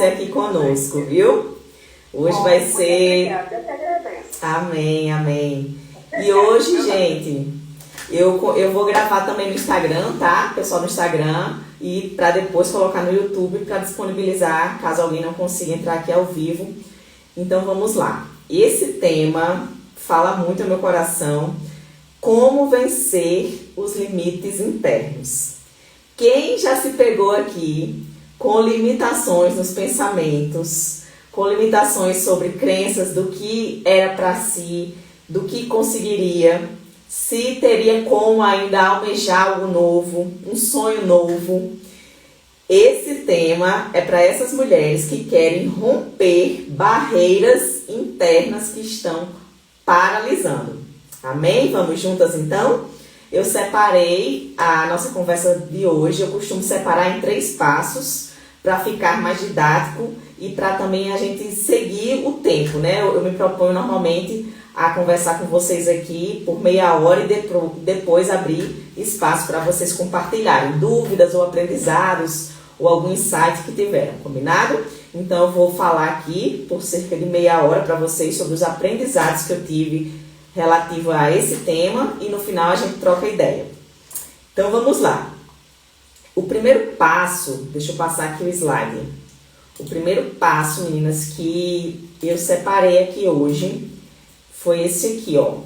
aqui conosco, viu? Hoje vai ser... Obrigada, eu te agradeço. Amém, amém. E hoje, gente, eu vou gravar também no Instagram, tá? Pessoal no Instagram. E para depois colocar no YouTube para disponibilizar, caso alguém não consiga entrar aqui ao vivo. Então vamos lá. Esse tema fala muito ao meu coração. Como vencer os limites internos. Quem já se pegou aqui com limitações nos pensamentos, com limitações sobre crenças do que era para si, do que conseguiria, se teria como ainda almejar algo novo, um sonho novo. Esse tema é para essas mulheres que querem romper barreiras internas que estão paralisando. Amém? Vamos juntas então? Eu separei a nossa conversa de hoje, eu costumo separar em 3 passos para ficar mais didático e para também a gente seguir o tempo, né? Eu me proponho normalmente a conversar com vocês aqui por meia hora e depois abrir espaço para vocês compartilharem dúvidas ou aprendizados ou algum insight que tiveram, combinado? Então eu vou falar aqui por cerca de meia hora para vocês sobre os aprendizados que eu tive relativo a esse tema e no final a gente troca ideia. Então vamos lá. O primeiro passo, deixa eu passar aqui o slide. O primeiro passo, meninas, que eu separei aqui hoje foi esse aqui, ó.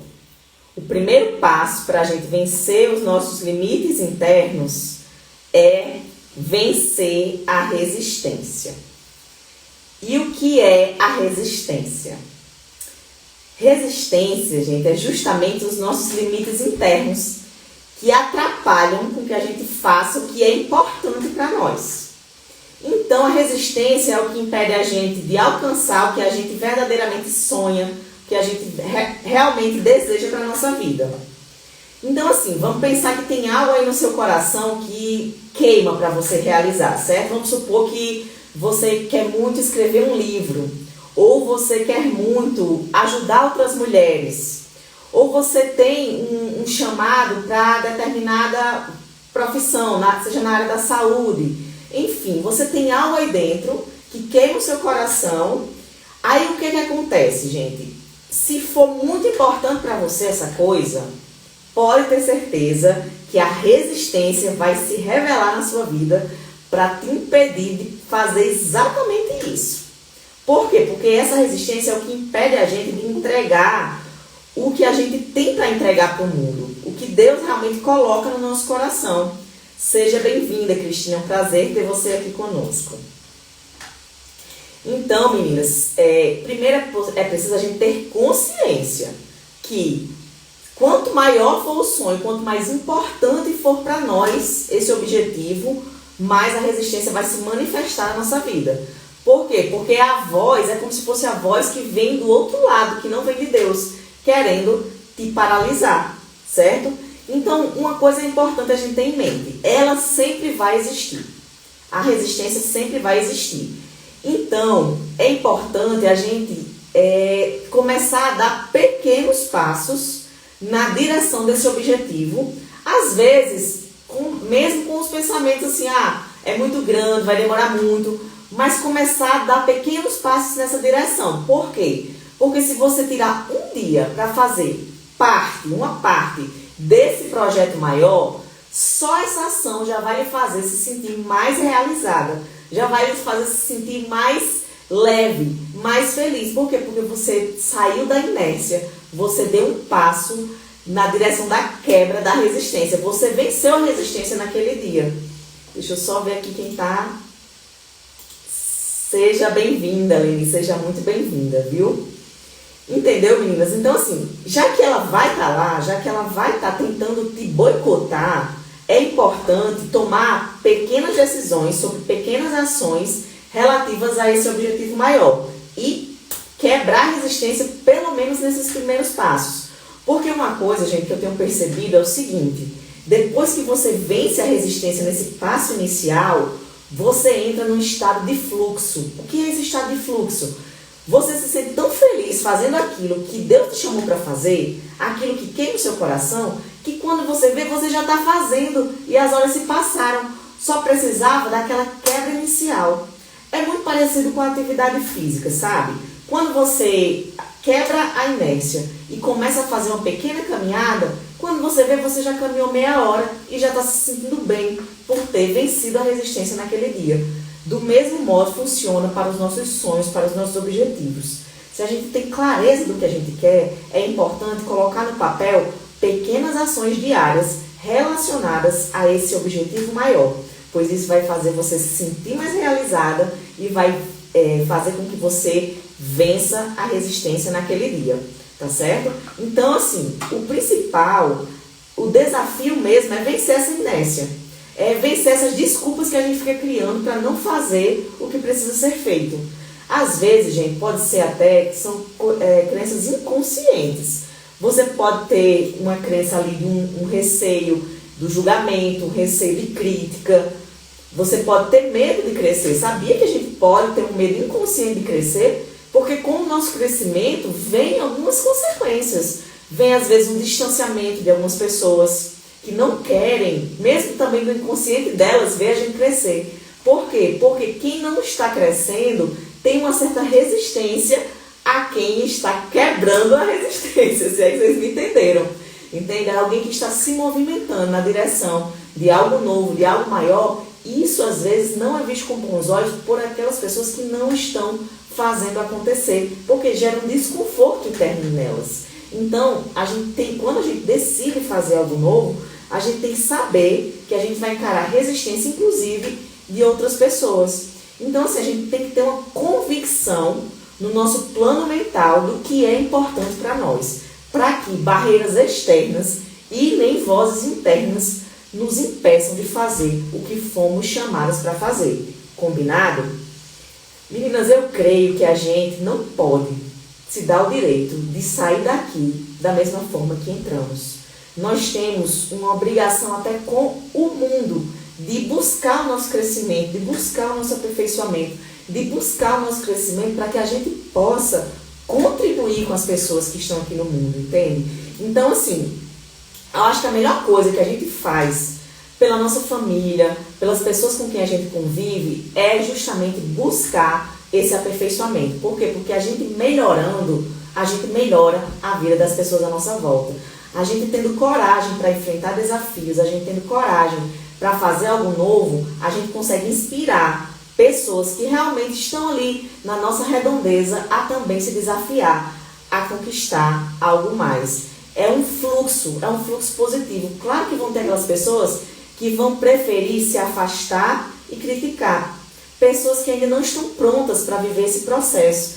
O primeiro passo para a gente vencer os nossos limites internos é vencer a resistência. E o que é a resistência? Resistência, gente, é justamente os nossos limites internos que atrapalham com que a gente faça o que é importante para nós. Então, a resistência é o que impede a gente de alcançar o que a gente verdadeiramente sonha, o que a gente realmente deseja para a nossa vida. Então, assim, vamos pensar que tem algo aí no seu coração que queima para você realizar, certo? Vamos supor que você quer muito escrever um livro, ou você quer muito ajudar outras mulheres, ou você tem um chamado para determinada profissão, seja na área da saúde. Enfim, você tem algo aí dentro que queima o seu coração. Aí o que acontece, gente? Se for muito importante para você essa coisa, pode ter certeza que a resistência vai se revelar na sua vida para te impedir de fazer exatamente isso. Por quê? Porque essa resistência é o que impede a gente de entregar o que a gente tem para entregar para o mundo, o que Deus realmente coloca no nosso coração. Seja bem-vinda, Cristina, é um prazer ter você aqui conosco. Então, meninas, primeiro é preciso a gente ter consciência que quanto maior for o sonho, quanto mais importante for para nós esse objetivo, mais a resistência vai se manifestar na nossa vida. Por quê? Porque a voz é como se fosse a voz que vem do outro lado, que não vem de Deus, querendo te paralisar, certo? Então, uma coisa importante a gente ter em mente, ela sempre vai existir. A resistência sempre vai existir. Então, é importante a gente começar a dar pequenos passos na direção desse objetivo. Às vezes, mesmo com os pensamentos assim, é muito grande, vai demorar muito, mas começar a dar pequenos passos nessa direção. Por quê? Porque se você tirar um dia para fazer uma parte desse projeto maior, só essa ação já vai lhe fazer se sentir mais realizada, já vai lhe fazer se sentir mais leve, mais feliz. Por quê? Porque você saiu da inércia, você deu um passo na direção da quebra da resistência, você venceu a resistência naquele dia. Deixa eu só ver aqui quem tá. Seja bem-vinda, Leni, seja muito bem-vinda, viu? Entendeu, meninas? Então, assim, já que ela vai estar lá, já que ela vai estar tentando te boicotar, é importante tomar pequenas decisões sobre pequenas ações relativas a esse objetivo maior e quebrar a resistência, pelo menos nesses primeiros passos. Porque uma coisa, gente, que eu tenho percebido é o seguinte: depois que você vence a resistência nesse passo inicial, você entra num estado de fluxo. O que é esse estado de fluxo? Você se sente tão feliz fazendo aquilo que Deus te chamou para fazer, aquilo que queima o seu coração, que quando você vê, você já está fazendo e as horas se passaram. Só precisava daquela quebra inicial. É muito parecido parecido com a atividade física, sabe? Quando você quebra a inércia e começa a fazer uma pequena caminhada, quando você vê, você já caminhou meia hora e já está se sentindo bem por ter vencido a resistência naquele dia. Do mesmo modo funciona para os nossos sonhos, para os nossos objetivos. Se a gente tem clareza do que a gente quer, é importante colocar no papel pequenas ações diárias relacionadas a esse objetivo maior, pois isso vai fazer você se sentir mais realizada e vai fazer com que você vença a resistência naquele dia, tá certo? Então, assim, o principal, o desafio mesmo é vencer essa inércia, é vencer essas desculpas que a gente fica criando para não fazer o que precisa ser feito. Às vezes, gente, pode ser até que são crenças inconscientes. Você pode ter uma crença ali de um receio do julgamento, um receio de crítica. Você pode ter medo de crescer. Sabia que a gente pode ter um medo inconsciente de crescer? Porque com o nosso crescimento vem algumas consequências. Vem às vezes um distanciamento de algumas pessoas que não querem, mesmo também do inconsciente delas, ver a gente crescer. Por quê? Porque quem não está crescendo tem uma certa resistência a quem está quebrando a resistência, se é que vocês me entenderam. Entende? Alguém que está se movimentando na direção de algo novo, de algo maior, isso às vezes não é visto com bons olhos por aquelas pessoas que não estão fazendo acontecer, porque gera um desconforto interno nelas. Então, quando a gente decide fazer algo novo, a gente tem que saber que a gente vai encarar resistência, inclusive, de outras pessoas. Então, assim, a gente tem que ter uma convicção no nosso plano mental do que é importante para nós, para que barreiras externas e nem vozes internas nos impeçam de fazer o que fomos chamadas para fazer. Combinado? Meninas, eu creio que a gente não pode se dar o direito de sair daqui da mesma forma que entramos. Nós temos uma obrigação até com o mundo de buscar o nosso crescimento, de buscar o nosso aperfeiçoamento, de buscar o nosso crescimento para que a gente possa contribuir com as pessoas que estão aqui no mundo, entende? Então, assim, eu acho que a melhor coisa que a gente faz pela nossa família, pelas pessoas com quem a gente convive, é justamente buscar esse aperfeiçoamento. Por quê? Porque a gente melhorando, a gente melhora a vida das pessoas à nossa volta. A gente tendo coragem para enfrentar desafios, a gente tendo coragem para fazer algo novo, a gente consegue inspirar pessoas que realmente estão ali na nossa redondeza a também se desafiar, a conquistar algo mais. É um fluxo positivo. Claro que vão ter aquelas pessoas que vão preferir se afastar e criticar. Pessoas que ainda não estão prontas para viver esse processo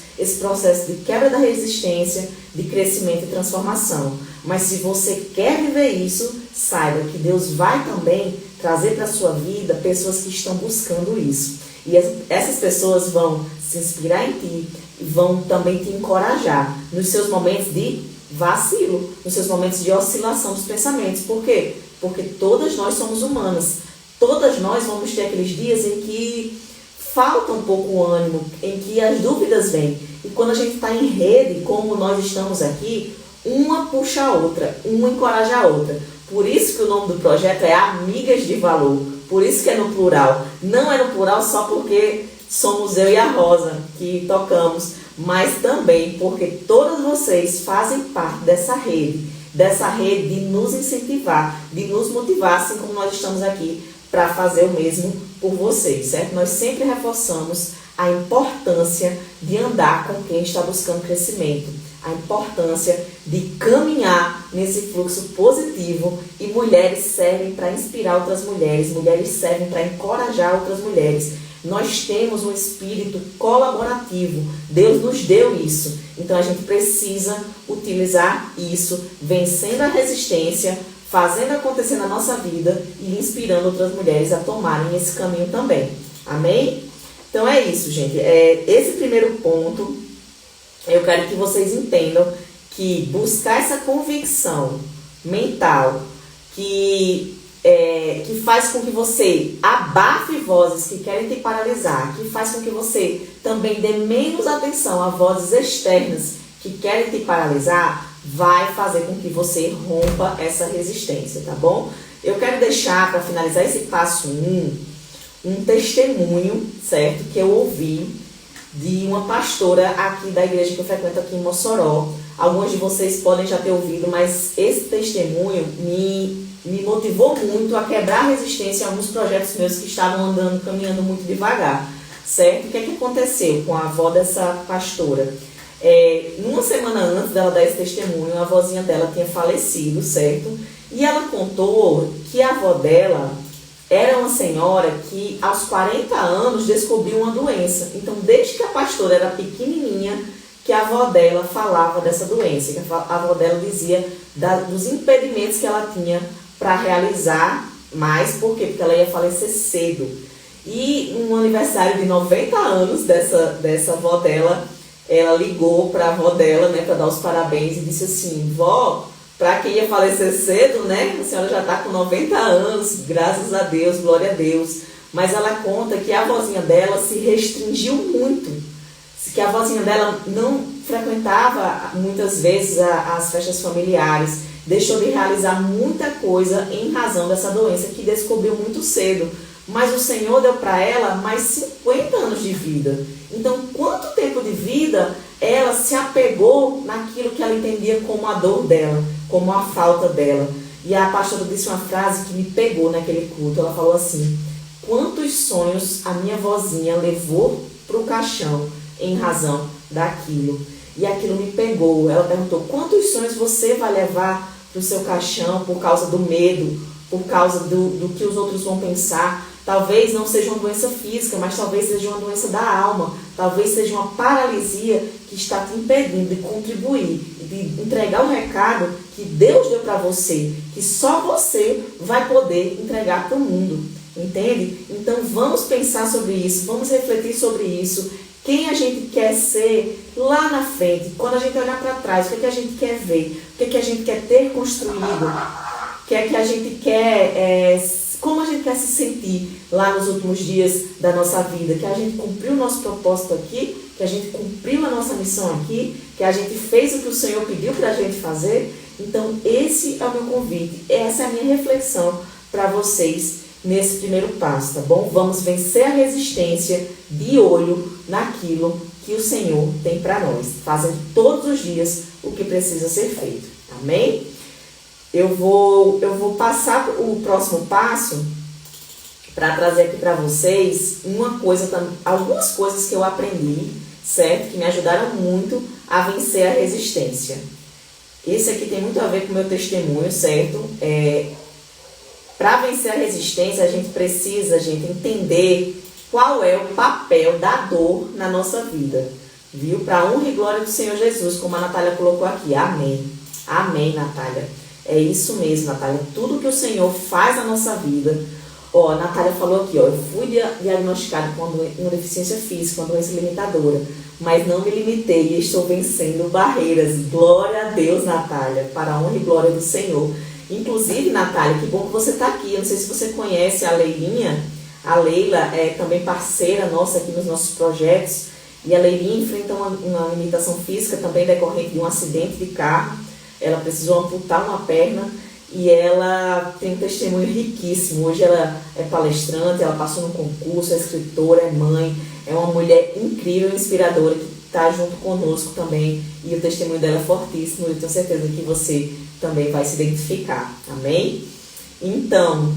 de quebra da resistência, de crescimento e transformação. Mas se você quer viver isso, saiba que Deus vai também trazer para a sua vida pessoas que estão buscando isso. E essas pessoas vão se inspirar em ti e vão também te encorajar nos seus momentos de vacilo, nos seus momentos de oscilação dos pensamentos. Por quê? Porque todas nós somos humanas. Todas nós vamos ter aqueles dias em que falta um pouco o ânimo, em que as dúvidas vêm. E quando a gente está em rede, como nós estamos aqui, uma puxa a outra, uma encoraja a outra. Por isso que o nome do projeto é Amigas de Valor. Por isso que é no plural. Não é no plural só porque somos eu e a Rosa que tocamos, mas também porque todas vocês fazem parte dessa rede de nos incentivar, de nos motivar, assim como nós estamos aqui para fazer o mesmo por vocês, certo? Nós sempre reforçamos a importância de andar com quem está buscando crescimento, a importância de caminhar nesse fluxo positivo, e mulheres servem para inspirar outras mulheres, mulheres servem para encorajar outras mulheres. Nós temos um espírito colaborativo, Deus nos deu isso, então a gente precisa utilizar isso, vencendo a resistência, fazendo acontecer na nossa vida e inspirando outras mulheres a tomarem esse caminho também. Amém? Então é isso, gente. Esse primeiro ponto, eu quero que vocês entendam que buscar essa convicção mental que faz com que você abafe vozes que querem te paralisar, que faz com que você também dê menos atenção a vozes externas que querem te paralisar, vai fazer com que você rompa essa resistência, tá bom? Eu quero deixar, para finalizar esse passo 1, um testemunho, certo? Que eu ouvi de uma pastora aqui da igreja que eu frequento aqui em Mossoró. Alguns de vocês podem já ter ouvido, mas esse testemunho me motivou muito a quebrar a resistência a alguns projetos meus que estavam caminhando muito devagar, certo? O que é que aconteceu com a avó dessa pastora? Uma semana antes dela dar esse testemunho, a avózinha dela tinha falecido, certo? E ela contou que a avó dela era uma senhora que aos 40 anos descobriu uma doença. Então, desde que a pastora era pequenininha, que a avó dela falava dessa doença, que a avó dela dizia dos impedimentos que ela tinha para realizar mais, por quê? Porque ela ia falecer cedo. E no aniversário de 90 anos dessa avó dela, ela ligou para a avó dela, né, para dar os parabéns e disse assim: vó, para quem ia falecer cedo, né, a senhora já está com 90 anos, graças a Deus, glória a Deus. Mas ela conta que a avózinha dela se restringiu muito, que a avózinha dela não frequentava muitas vezes as festas familiares, deixou de realizar muita coisa em razão dessa doença que descobriu muito cedo. Mas o Senhor deu para ela mais 50 anos de vida. Então, quanto tempo de vida ela se apegou naquilo que ela entendia como a dor dela, como a falta dela. E a pastora disse uma frase que me pegou naquele culto. Ela falou assim: quantos sonhos a minha vozinha levou para o caixão em razão daquilo. E aquilo me pegou. Ela perguntou: quantos sonhos você vai levar para o seu caixão por causa do medo, por causa do que os outros vão pensar? Talvez não seja uma doença física, mas talvez seja uma doença da alma. Talvez seja uma paralisia que está te impedindo de contribuir e de entregar o recado que Deus deu para você, que só você vai poder entregar para o mundo. Entende? Então vamos pensar sobre isso, vamos refletir sobre isso. Quem a gente quer ser lá na frente, quando a gente olhar para trás, o que é que a gente quer ver, o que é que a gente quer ter construído, o que é que a gente quer, como a gente quer se sentir lá nos últimos dias da nossa vida, que a gente cumpriu o nosso propósito aqui, que a gente cumpriu a nossa missão aqui, que a gente fez o que o Senhor pediu para a gente fazer. Então esse é o meu convite, essa é a minha reflexão para vocês nesse primeiro passo, tá bom? Vamos vencer a resistência de olho naquilo que o Senhor tem para nós, fazendo todos os dias o que precisa ser feito, amém? Eu vou passar o próximo passo para trazer aqui para vocês algumas coisas que eu aprendi, certo? Que me ajudaram muito a vencer a resistência. Esse aqui tem muito a ver com o meu testemunho, certo? Para vencer a resistência, a gente precisa, entender qual é o papel da dor na nossa vida, viu? Para honra e glória do Senhor Jesus, como a Natália colocou aqui. Amém. Amém, Natália. É isso mesmo, Natália. Tudo que o Senhor faz na nossa vida. A Natália falou aqui, eu fui diagnosticada com uma deficiência física, uma doença limitadora, mas não me limitei e estou vencendo barreiras. Glória a Deus, Natália, para a honra e glória do Senhor. Inclusive, Natália, que bom que você está aqui. Eu não sei se você conhece a Leilinha. A Leila é também parceira nossa aqui nos nossos projetos. E a Leilinha enfrenta uma limitação física também decorrente de um acidente de carro. Ela precisou amputar uma perna e ela tem um testemunho riquíssimo. Hoje ela é palestrante, ela passou no concurso, é escritora, é mãe. É uma mulher incrível, inspiradora, que está junto conosco também. E o testemunho dela é fortíssimo. Eu tenho certeza que você também vai se identificar, amém? Então,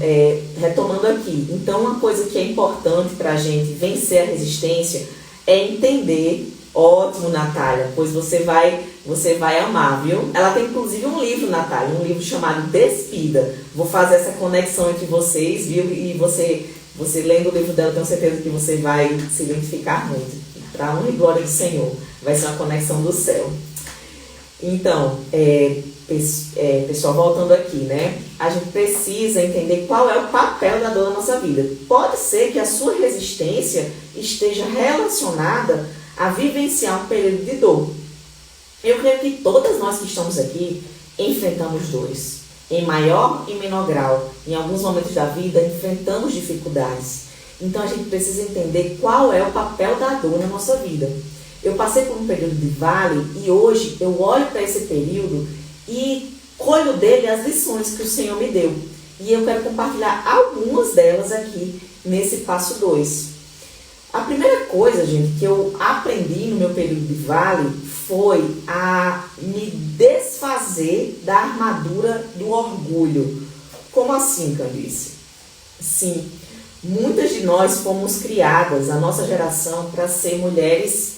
retomando aqui, então uma coisa que é importante para a gente vencer a resistência é entender, ótimo, Natália, pois você vai amar, viu? Ela tem inclusive um livro, Natália, um livro chamado Despida. Vou fazer essa conexão entre vocês, viu? E você lendo o livro dela, tenho certeza que você vai se identificar muito. Para a honra e glória do Senhor, vai ser uma conexão do céu. Então, pessoal, voltando aqui, né? A gente precisa entender qual é o papel da dor na nossa vida. Pode ser que a sua resistência esteja relacionada a vivenciar um período de dor. Eu creio que todas nós que estamos aqui enfrentamos dores, em maior e menor grau. Em alguns momentos da vida enfrentamos dificuldades. Então a gente precisa entender qual é o papel da dor na nossa vida. Eu passei por um período de vale e hoje eu olho para esse período e colho dele as lições que o Senhor me deu. E eu quero compartilhar algumas delas aqui nesse passo 2. A primeira coisa, gente, que eu aprendi período de vale foi a me desfazer da armadura do orgulho. Como assim, Candice? Sim, muitas de nós fomos criadas, a nossa geração, para ser mulheres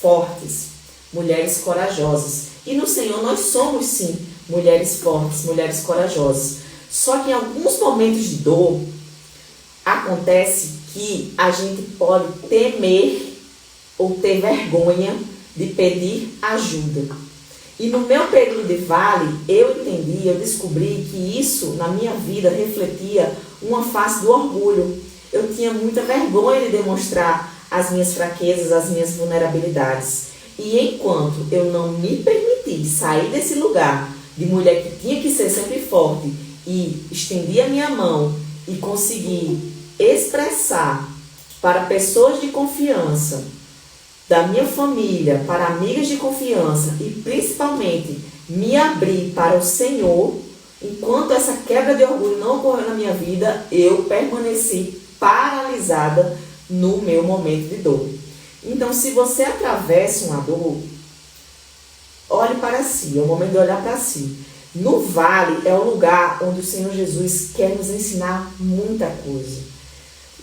fortes, mulheres corajosas. E no Senhor nós somos, sim, mulheres fortes, mulheres corajosas. Só que em alguns momentos de dor, acontece que a gente pode temer ou ter vergonha de pedir ajuda. E no meu período de vale, eu entendi, eu descobri que isso na minha vida refletia uma face do orgulho. Eu tinha muita vergonha de demonstrar as minhas fraquezas, as minhas vulnerabilidades. E enquanto eu não me permiti sair desse lugar de mulher que tinha que ser sempre forte e estendi a minha mão e consegui expressar para pessoas de confiança, da minha família, para amigas de confiança e principalmente me abrir para o Senhor, enquanto essa quebra de orgulho não ocorreu na minha vida, eu permaneci paralisada no meu momento de dor. Então, se você atravessa uma dor, olhe para si, é o momento de olhar para si. No vale é o lugar onde o Senhor Jesus quer nos ensinar muita coisa.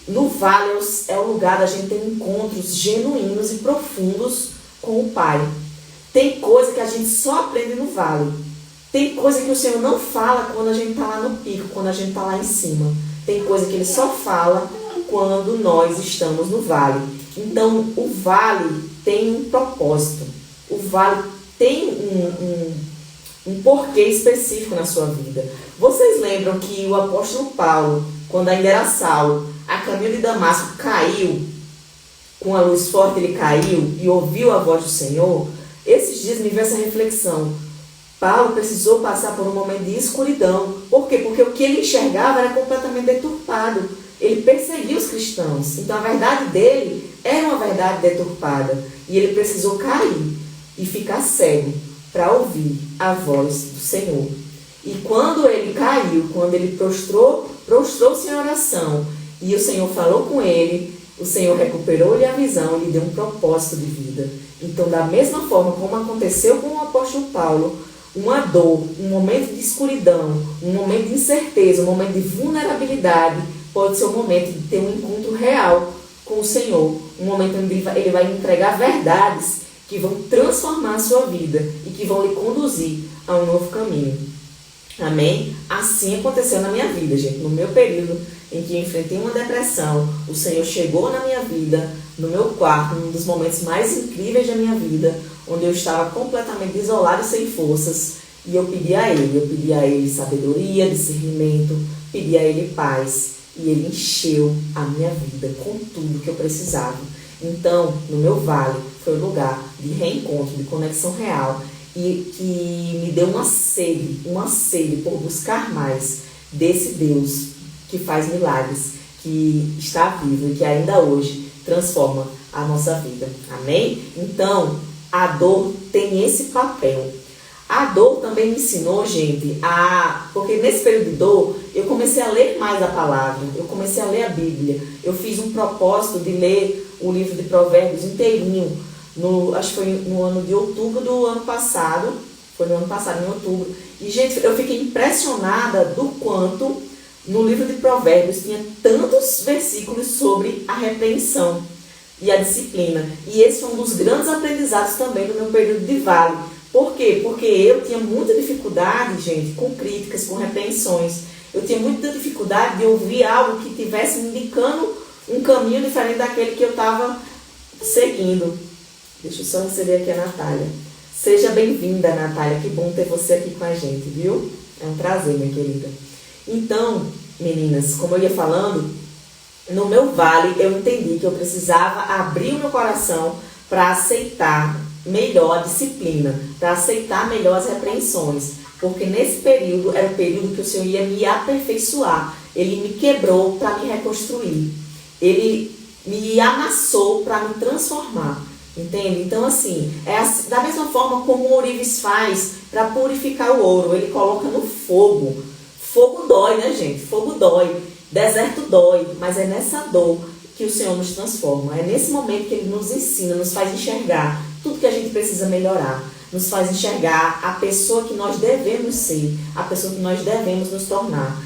No vale é o lugar da gente ter encontros genuínos e profundos com o Pai. Tem coisa que a gente só aprende no vale. Tem coisa que o Senhor não fala quando a gente está lá no pico, quando a gente está lá em cima. Tem coisa que Ele só fala quando nós estamos no vale. Então, o vale tem um propósito. O vale tem um porquê específico na sua vida. Vocês lembram que o apóstolo Paulo, quando ainda era Saulo, a caminho de Damasco, caiu, com a luz forte ele caiu e ouviu a voz do Senhor? Esses dias me veio essa reflexão. Paulo precisou passar por um momento de escuridão. Por quê? Porque o que ele enxergava era completamente deturpado. Ele perseguia os cristãos. Então a verdade dele era uma verdade deturpada. E ele precisou cair e ficar cego para ouvir a voz do Senhor. E quando ele caiu, quando ele prostrou-se em oração, e o Senhor falou com ele, o Senhor recuperou-lhe a visão e lhe deu um propósito de vida. Então, da mesma forma como aconteceu com o apóstolo Paulo, uma dor, um momento de escuridão, um momento de incerteza, um momento de vulnerabilidade, pode ser um momento de ter um encontro real com o Senhor. Um momento onde ele vai entregar verdades que vão transformar a sua vida e que vão lhe conduzir a um novo caminho. Amém? Assim aconteceu na minha vida, gente. No meu período em que eu enfrentei uma depressão, o Senhor chegou na minha vida, no meu quarto, num dos momentos mais incríveis da minha vida, onde eu estava completamente isolada e sem forças, e eu pedi a Ele sabedoria, discernimento, pedi a Ele paz, e Ele encheu a minha vida com tudo que eu precisava. Então, no meu vale, foi um lugar de reencontro, de conexão real, e que me deu uma sede por buscar mais desse Deus que faz milagres, que está vivo e que ainda hoje transforma a nossa vida. Amém? Então, a dor tem esse papel. A dor também me ensinou, gente, porque nesse período de dor, eu comecei a ler mais a palavra, eu comecei a ler a Bíblia. Eu fiz um propósito de ler o livro de Provérbios inteirinho, acho que foi no ano de outubro do ano passado, em outubro. E, gente, eu fiquei impressionada do quanto no livro de Provérbios tinha tantos versículos sobre a repreensão e a disciplina. E esse foi um dos grandes aprendizados também do meu período de vale. Por quê? Porque eu tinha muita dificuldade, gente, com críticas, com repreensões. Eu tinha muita dificuldade de ouvir algo que estivesse me indicando um caminho diferente daquele que eu estava seguindo. Deixa eu só receber aqui a Natália. Seja bem-vinda, Natália. Que bom ter você aqui com a gente, viu? É um prazer, minha querida. Então, meninas, como eu ia falando, no meu vale eu entendi que eu precisava abrir o meu coração para aceitar melhor a disciplina, para aceitar melhor as repreensões, porque nesse período era o período que o Senhor ia me aperfeiçoar. Ele me quebrou para me reconstruir, Ele me amassou para me transformar, entende? Então, assim, da mesma forma como o ourives faz para purificar o ouro, ele coloca no fogo. Fogo dói, né, gente? Fogo dói, deserto dói, mas é nessa dor que o Senhor nos transforma. É nesse momento que Ele nos ensina, nos faz enxergar tudo que a gente precisa melhorar. Nos faz enxergar a pessoa que nós devemos ser, a pessoa que nós devemos nos tornar.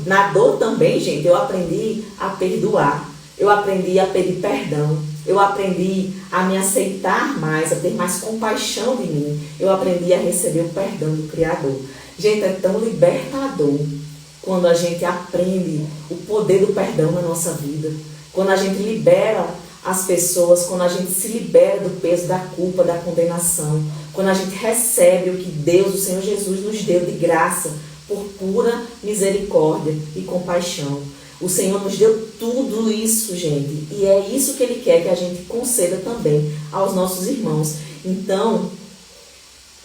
Na dor também, gente, eu aprendi a perdoar. Eu aprendi a pedir perdão. Eu aprendi a me aceitar mais, a ter mais compaixão de mim. Eu aprendi a receber o perdão do Criador. Gente, é tão libertador quando a gente aprende o poder do perdão na nossa vida. Quando a gente libera as pessoas, quando a gente se libera do peso da culpa, da condenação. Quando a gente recebe o que Deus, o Senhor Jesus, nos deu de graça, por pura misericórdia e compaixão. O Senhor nos deu tudo isso, gente. E é isso que Ele quer que a gente conceda também aos nossos irmãos. Então,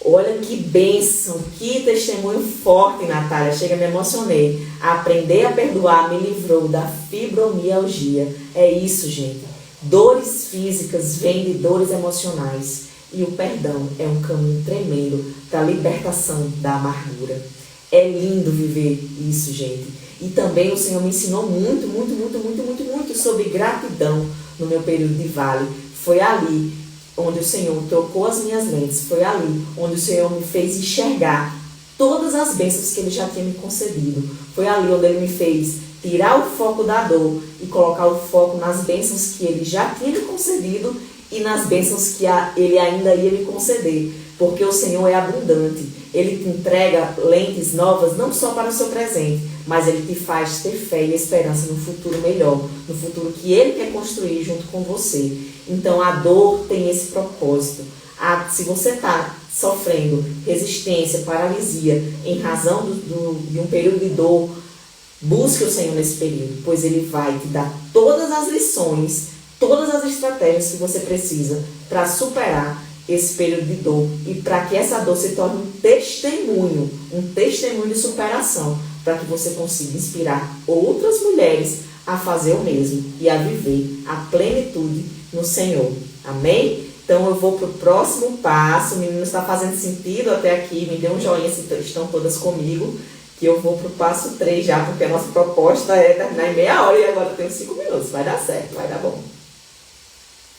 olha que bênção, que testemunho forte, Natália. Chega, me emocionei. Aprender a perdoar me livrou da fibromialgia. É isso, gente. Dores físicas vêm de dores emocionais. E o perdão é um caminho tremendo para a libertação da amargura. É lindo viver isso, gente. E também o Senhor me ensinou muito sobre gratidão no meu período de vale. Foi ali onde o Senhor trocou as minhas lentes. Foi ali onde o Senhor me fez enxergar todas as bênçãos que Ele já tinha me concedido. Foi ali onde Ele me fez tirar o foco da dor e colocar o foco nas bênçãos que Ele já tinha me concedido e nas bênçãos que Ele ainda ia me conceder. Porque o Senhor é abundante. Ele te entrega lentes novas não só para o seu presente, mas Ele te faz ter fé e esperança no futuro melhor, no futuro que Ele quer construir junto com você. Então a dor tem esse propósito. Se você está sofrendo resistência, paralisia, em razão de um período de dor, busque o Senhor nesse período, pois Ele vai te dar todas as lições, todas as estratégias que você precisa para superar esse período de dor e para que essa dor se torne um testemunho de superação, para que você consiga inspirar outras mulheres a fazer o mesmo e a viver a plenitude no Senhor. Amém? Então eu vou para o próximo passo. O menino está fazendo sentido até aqui? Me dê um joinha se estão todas comigo, que eu vou para o passo 3 já, porque a nossa proposta é terminar em meia hora e agora eu tenho 5 minutos. Vai dar certo, vai dar bom.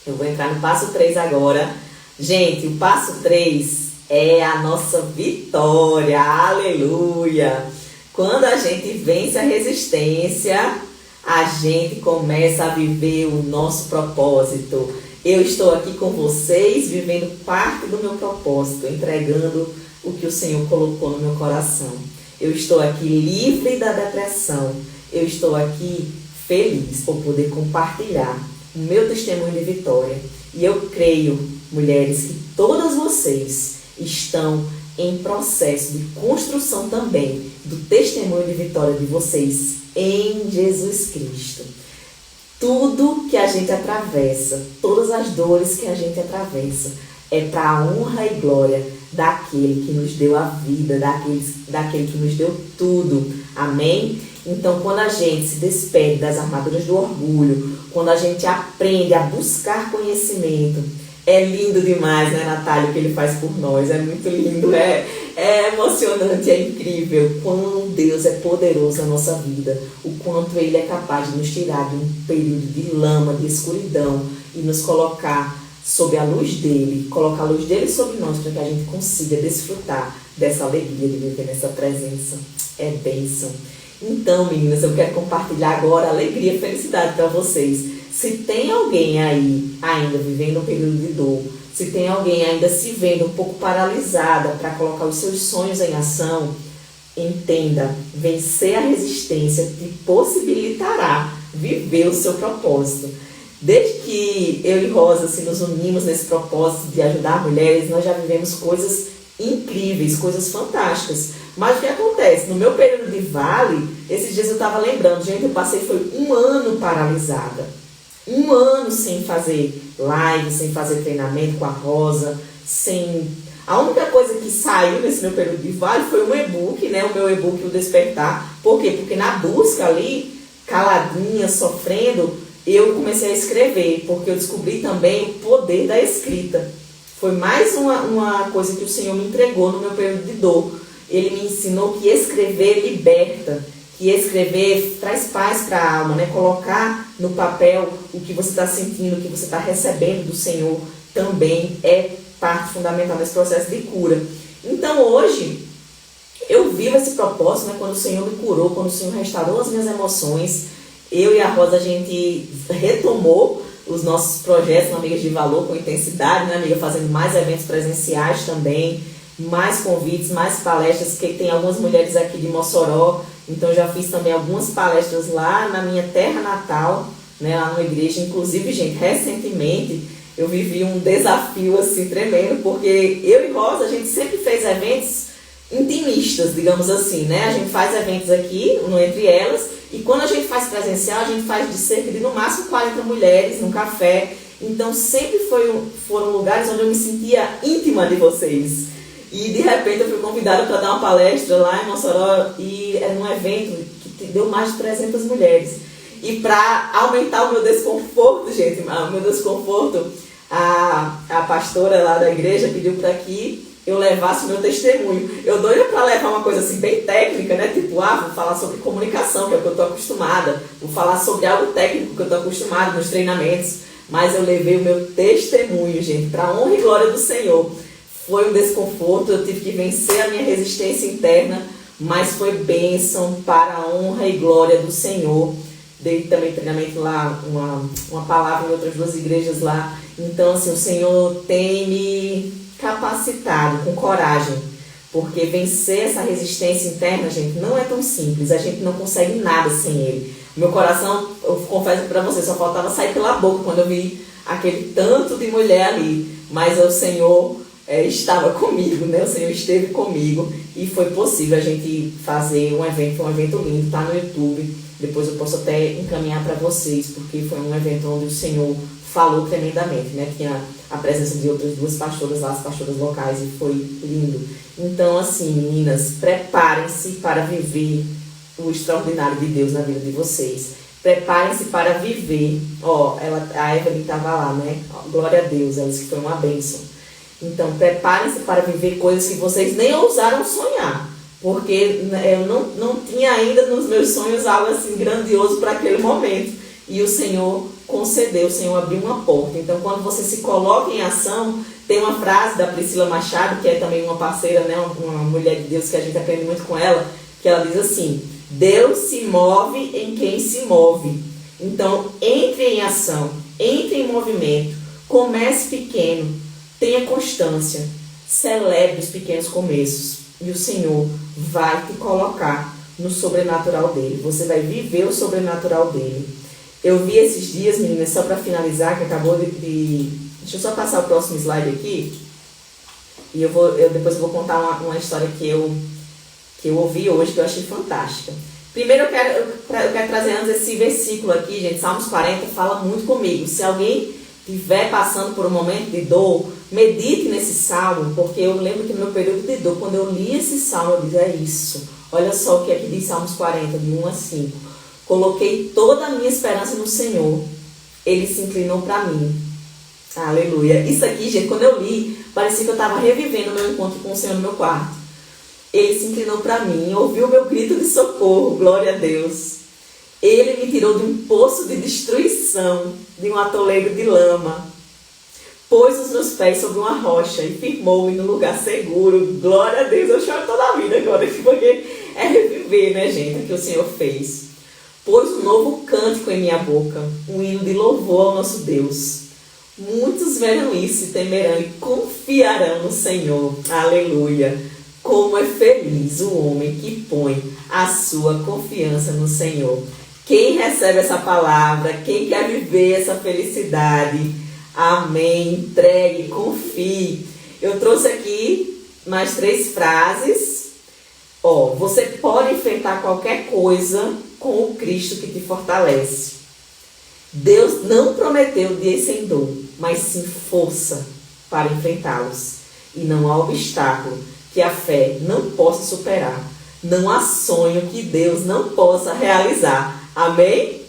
Eu vou entrar no passo 3 agora. Gente, o passo 3 é a nossa vitória. Aleluia! Quando a gente vence a resistência, a gente começa a viver o nosso propósito. Eu estou aqui com vocês, vivendo parte do meu propósito, entregando o que o Senhor colocou no meu coração. Eu estou aqui livre da depressão. Eu estou aqui feliz por poder compartilhar o meu testemunho de vitória. E eu creio, mulheres, que todas vocês estão em processo de construção também do testemunho de vitória de vocês em Jesus Cristo. Tudo que a gente atravessa, todas as dores que a gente atravessa, é para a honra e glória daquele que nos deu a vida, daquele que nos deu tudo. Amém? Então, quando a gente se despede das armaduras do orgulho, quando a gente aprende a buscar conhecimento, é lindo demais, né, Natália, o que Ele faz por nós. É muito lindo, é emocionante, é incrível. Quão Deus é poderoso na nossa vida, o quanto Ele é capaz de nos tirar de um período de lama, de escuridão e nos colocar sob a luz dEle, colocar a luz dEle sobre nós para que a gente consiga desfrutar dessa alegria de viver nessa presença. É bênção. Então, meninas, eu quero compartilhar agora alegria e felicidade para vocês. Se tem alguém aí ainda vivendo um período de dor, se tem alguém ainda se vendo um pouco paralisada para colocar os seus sonhos em ação, entenda, vencer a resistência te possibilitará viver o seu propósito. Desde que eu e Rosa nos unimos nesse propósito de ajudar mulheres, nós já vivemos coisas incríveis, coisas fantásticas. Mas o que acontece? No meu período de vale, esses dias eu estava lembrando, gente, eu passei foi 1 ano paralisada. 1 ano sem fazer live, sem fazer treinamento com a Rosa, A única coisa que saiu nesse meu período de vale foi um e-book, né? O meu e-book, O Despertar. Por quê? Porque na busca ali, caladinha, sofrendo, eu comecei a escrever, porque eu descobri também o poder da escrita. Foi mais uma coisa que o Senhor me entregou no meu período de dor. Ele me ensinou que escrever liberta, que escrever traz paz para a alma, né? Colocar no papel o que você está sentindo, o que você está recebendo do Senhor, também é parte fundamental desse processo de cura. Então hoje, eu vivo esse propósito, né? Quando o Senhor me curou, quando o Senhor restaurou as minhas emoções, eu e a Rosa, a gente retomou os nossos projetos na Amigas de Valor com intensidade, né, amiga? Fazendo mais eventos presenciais também, mais convites, mais palestras, porque tem algumas mulheres aqui de Mossoró, então já fiz também algumas palestras lá na minha terra natal, né, lá numa igreja. Inclusive, gente, recentemente eu vivi um desafio assim tremendo, porque eu e Rosa, a gente sempre fez eventos intimistas, digamos assim, né? A gente faz eventos aqui, no Entre Elas, e quando a gente faz presencial, a gente faz de cerca de no máximo 40 mulheres num café. Então sempre foram lugares onde eu me sentia íntima de vocês. E de repente eu fui convidada para dar uma palestra lá em Mossoró, e era um evento que deu mais de 300 mulheres. E para aumentar o meu desconforto, gente, a pastora lá da igreja pediu para que eu levasse o meu testemunho. Eu doida para levar uma coisa assim bem técnica, né? Tipo, vou falar sobre comunicação, que é o que eu estou acostumada. Vou falar sobre algo técnico que eu estou acostumada nos treinamentos. Mas eu levei o meu testemunho, gente, para a honra e glória do Senhor. Foi um desconforto, eu tive que vencer a minha resistência interna, mas foi bênção para a honra e glória do Senhor. Dei também treinamento lá, uma palavra em outras 2 igrejas lá. Então, assim, o Senhor tem me capacitado com coragem, porque vencer essa resistência interna, gente, não é tão simples. A gente não consegue nada sem ele. Meu coração, eu confesso para você, só faltava sair pela boca quando eu vi aquele tanto de mulher ali, mas o Senhor estava comigo, né? O Senhor esteve comigo e foi possível a gente fazer um evento lindo, tá no YouTube. Depois eu posso até encaminhar para vocês, porque foi um evento onde o Senhor falou tremendamente, né? Tinha a presença de outras 2 pastoras lá, as pastoras locais, e foi lindo. Então, assim, meninas, preparem-se para viver o extraordinário de Deus na vida de vocês. Preparem-se para viver. A Evelyn estava lá, né? Glória a Deus, ela disse que foi uma bênção. Então, preparem-se para viver coisas que vocês nem ousaram sonhar. Porque eu não tinha ainda nos meus sonhos algo assim grandioso para aquele momento. E o Senhor concedeu, o Senhor abriu uma porta. Então, quando você se coloca em ação, tem uma frase da Priscila Machado, que é também uma parceira, né, uma mulher de Deus que a gente aprende muito com ela, que ela diz assim: Deus se move em quem se move. Então, entre em ação, entre em movimento, comece pequeno, tenha constância, celebre os pequenos começos, e o Senhor vai te colocar no sobrenatural dele. Você vai viver o sobrenatural dele. Eu vi esses dias, meninas, só para finalizar, que acabou de... Deixa eu só passar o próximo slide aqui. E depois eu vou contar uma história que eu ouvi hoje, que eu achei fantástica. Primeiro eu quero trazer antes esse versículo aqui, gente. Salmos 40 fala muito comigo. Se alguém estiver passando por um momento de dor, medite nesse salmo, porque eu lembro que no meu período de dor, quando eu li esse salmo, eu disse: é isso. Olha só o que aqui diz Salmos 40, de 1 a 5. Coloquei toda a minha esperança no Senhor. Ele se inclinou para mim. Aleluia. Isso aqui, gente, quando eu li, parecia que eu estava revivendo o meu encontro com o Senhor no meu quarto. Ele se inclinou para mim, ouviu o meu grito de socorro. Glória a Deus. Ele me tirou de um poço de destruição, de um atoleiro de lama. Pôs os meus pés sobre uma rocha e firmou-me no lugar seguro. Glória a Deus. Eu choro toda a vida agora, porque é reviver, né, gente, o que o Senhor fez. Pôs um novo cântico em minha boca, um hino de louvor ao nosso Deus. Muitos verão isso e temerão e confiarão no Senhor. Aleluia. Como é feliz o homem que põe a sua confiança no Senhor. Quem recebe essa palavra, quem quer viver essa felicidade, amém, entregue, confie. Eu trouxe aqui mais 3 frases. Você pode enfrentar qualquer coisa com o Cristo que te fortalece. Deus não prometeu dias sem dor, mas sim força para enfrentá-los. E não há obstáculo que a fé não possa superar. Não há sonho que Deus não possa realizar. Amém?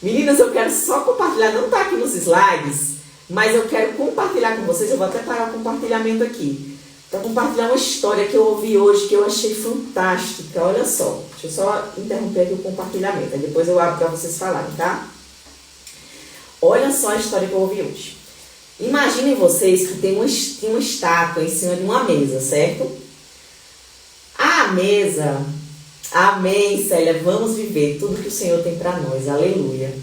Meninas, eu quero só compartilhar, não está aqui nos slides, mas eu quero compartilhar com vocês. Eu vou até parar o compartilhamento aqui, para compartilhar uma história que eu ouvi hoje, que eu achei fantástica. Olha só. Deixa eu só interromper aqui o compartilhamento. Aí depois eu abro para vocês falarem, tá? Olha só a história que eu ouvi hoje. Imaginem vocês que tem uma estátua em cima de uma mesa, certo? A mesa... Amém, Célia. Vamos viver tudo que o Senhor tem para nós. Aleluia.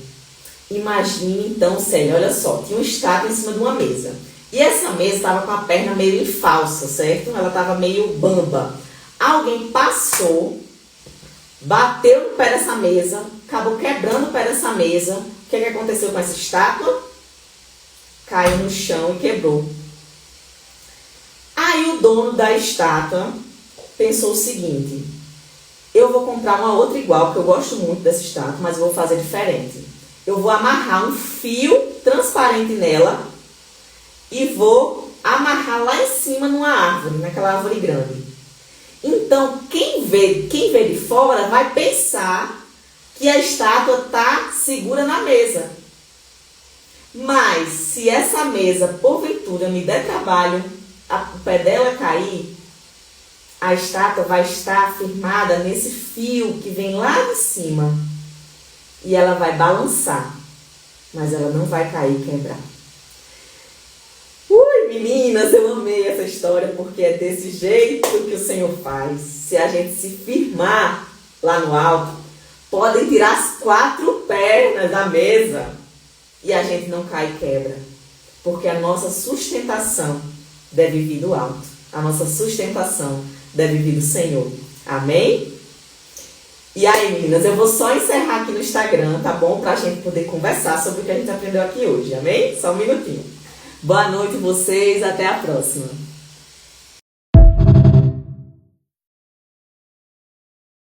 Imagine então, Célia, olha só. Tinha uma estátua em cima de uma mesa. E essa mesa estava com a perna meio em falsa, certo? Ela estava meio bamba. Alguém passou, bateu no pé dessa mesa, acabou quebrando o pé dessa mesa. O que aconteceu com essa estátua? Caiu no chão e quebrou. Aí o dono da estátua pensou o seguinte: eu vou comprar uma outra igual, porque eu gosto muito dessa estátua, mas eu vou fazer diferente. Eu vou amarrar um fio transparente nela e vou amarrar lá em cima numa árvore, naquela árvore grande. Então, quem vê de fora vai pensar que a estátua está segura na mesa. Mas, se essa mesa, porventura, me der trabalho, o pé dela cair, a estátua vai estar firmada nesse fio que vem lá de cima. E ela vai balançar, mas ela não vai cair e quebrar. Meninas, eu amei essa história, porque é desse jeito que o Senhor faz. Se a gente se firmar lá no alto, podem tirar as 4 pernas da mesa e a gente não cai e quebra. Porque a nossa sustentação deve vir do alto. A nossa sustentação deve vir do Senhor. Amém? E aí, meninas, eu vou só encerrar aqui no Instagram, tá bom? Pra gente poder conversar sobre o que a gente aprendeu aqui hoje. Amém? Só um minutinho. Boa noite vocês, até a próxima.